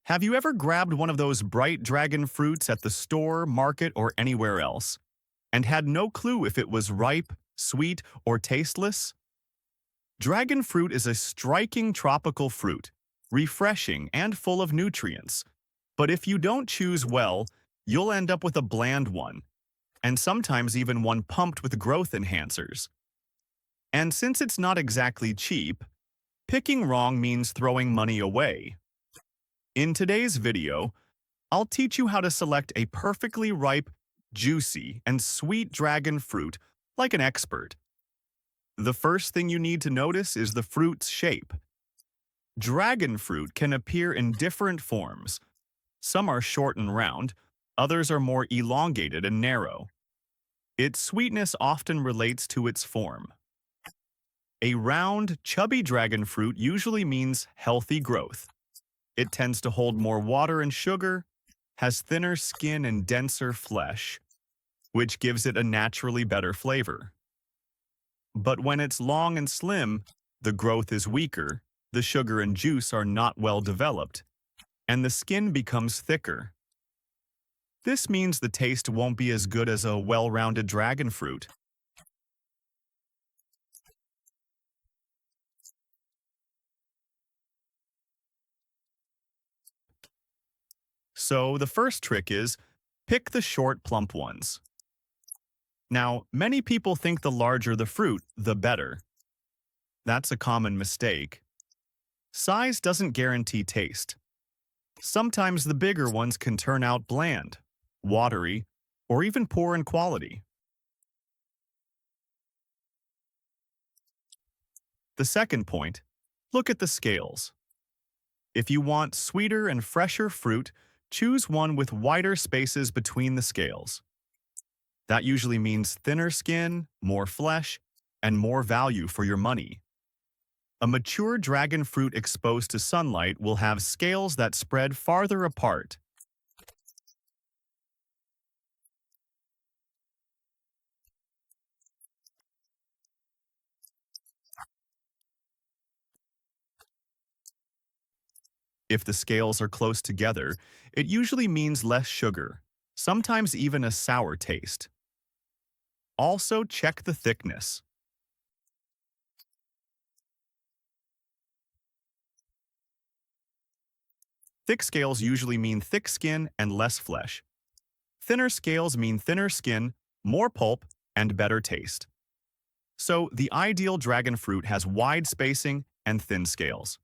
Have you ever grabbed one of those bright dragon fruits at the store, market, or anywhere else, and had no clue if it was ripe, sweet, or tasteless? Dragon fruit is a striking tropical fruit, refreshing and full of nutrients. But if you don't choose well, you'll end up with a bland one, and sometimes even one pumped with growth enhancers. And since it's not exactly cheap, picking wrong means throwing money away. In today's video, I'll teach you how to select a perfectly ripe, juicy, and sweet dragon fruit like an expert. The first thing you need to notice is the fruit's shape. Dragon fruit can appear in different forms. Some are short and round, others are more elongated and narrow. Its sweetness often relates to its form. A round, chubby dragon fruit usually means healthy growth. It tends to hold more water and sugar, has thinner skin and denser flesh, which gives it a naturally better flavor. But when it's long and slim, the growth is weaker, the sugar and juice are not well developed, and the skin becomes thicker. This means the taste won't be as good as a well-rounded dragon fruit. So the first trick is, pick the short, plump ones. Now, many people think the larger the fruit, the better. That's a common mistake. Size doesn't guarantee taste. Sometimes the bigger ones can turn out bland, watery, or even poor in quality. The second point, look at the scales. If you want sweeter and fresher fruit, choose one with wider spaces between the scales. That usually means thinner skin, more flesh, and more value for your money. A mature dragon fruit exposed to sunlight will have scales that spread farther apart. If the scales are close together, it usually means less sugar, sometimes even a sour taste. Also, check the thickness. Thick scales usually mean thick skin and less flesh. Thinner scales mean thinner skin, more pulp, and better taste. So, the ideal dragon fruit has wide spacing and thin scales.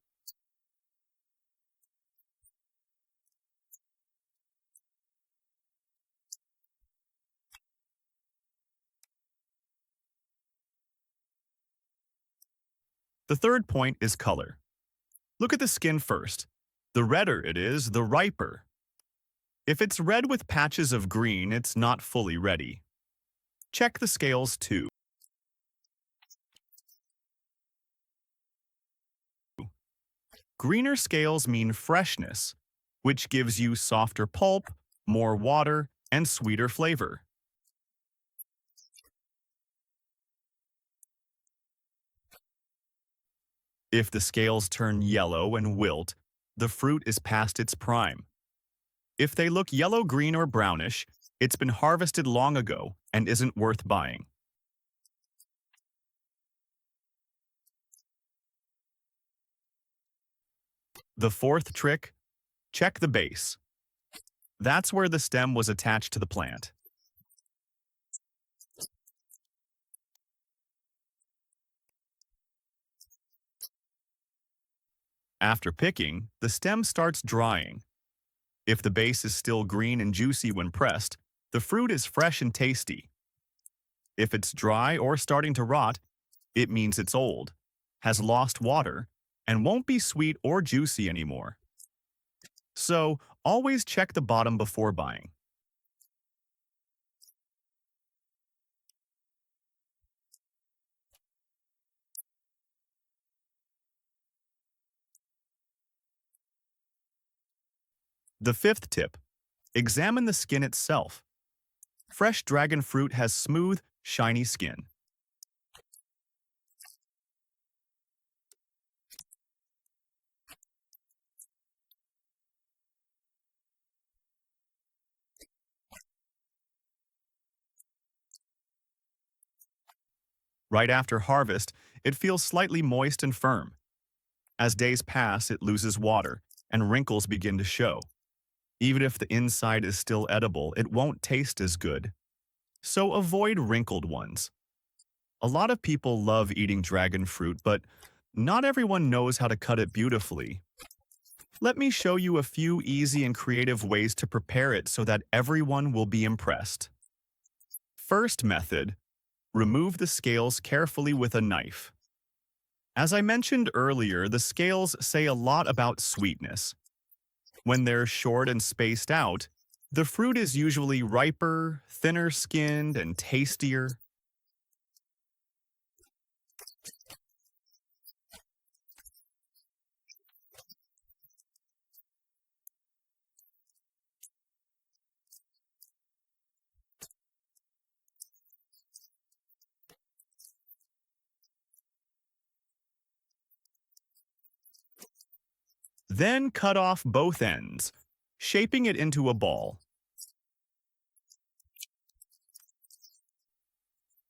The third point is color. Look at the skin first. The redder it is, the riper. If it's red with patches of green, it's not fully ready. Check the scales too. Greener scales mean freshness, which gives you softer pulp, more water, and sweeter flavor. If the scales turn yellow and wilt, the fruit is past its prime. If they look yellow-green or brownish, it's been harvested long ago and isn't worth buying. The fourth trick, check the base. That's where the stem was attached to the plant. After picking, the stem starts drying. If the base is still green and juicy when pressed, the fruit is fresh and tasty. If it's dry or starting to rot, it means it's old, has lost water, and won't be sweet or juicy anymore. So, always check the bottom before buying. The fifth tip, examine the skin itself. Fresh dragon fruit has smooth, shiny skin. Right after harvest, it feels slightly moist and firm. As days pass, it loses water, and wrinkles begin to show. Even if the inside is still edible, it won't taste as good. So avoid wrinkled ones. A lot of people love eating dragon fruit, but not everyone knows how to cut it beautifully. Let me show you a few easy and creative ways to prepare it so that everyone will be impressed. First method, remove the scales carefully with a knife. As I mentioned earlier, the scales say a lot about sweetness. When they're short and spaced out, the fruit is usually riper, thinner skinned, and tastier. Then cut off both ends, shaping it into a ball.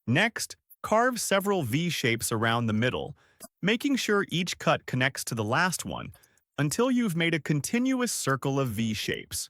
Next, carve several V shapes around the middle, making sure each cut connects to the last one until you've made a continuous circle of V shapes.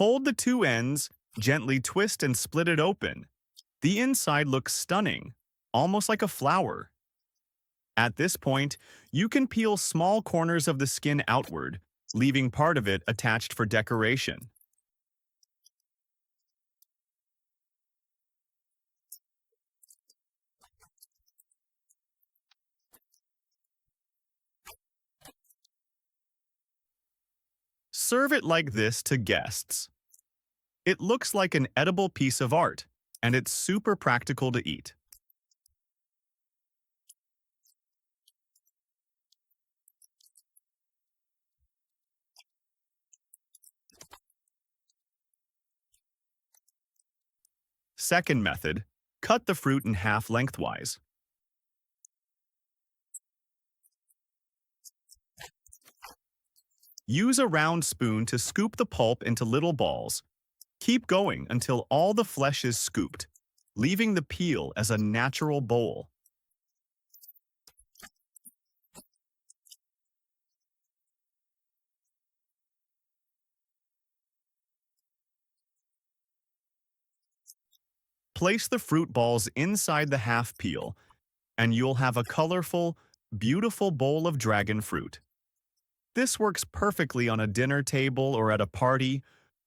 Hold the two ends, gently twist and split it open. The inside looks stunning, almost like a flower. At this point, you can peel small corners of the skin outward, leaving part of it attached for decoration. Serve it like this to guests. It looks like an edible piece of art, and it's super practical to eat. Second method, cut the fruit in half lengthwise. Use a round spoon to scoop the pulp into little balls. Keep going until all the flesh is scooped, leaving the peel as a natural bowl. Place the fruit balls inside the half peel, and you'll have a colorful, beautiful bowl of dragon fruit. This works perfectly on a dinner table or at a party,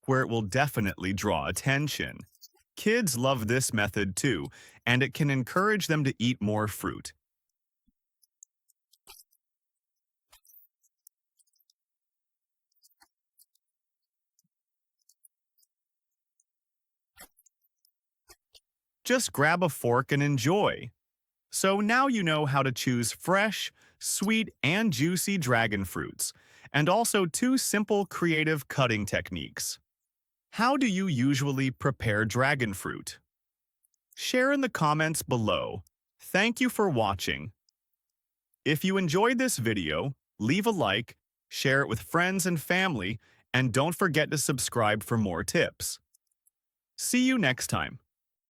where it will definitely draw attention. Kids love this method too, and it can encourage them to eat more fruit. Just grab a fork and enjoy. So now you know how to choose fresh, sweet, and juicy dragon fruits, and also two simple creative cutting techniques. How do you usually prepare dragon fruit? Share in the comments below. Thank you for watching. If you enjoyed this video, leave a like, share it with friends and family, and don't forget to subscribe for more tips. See you next time.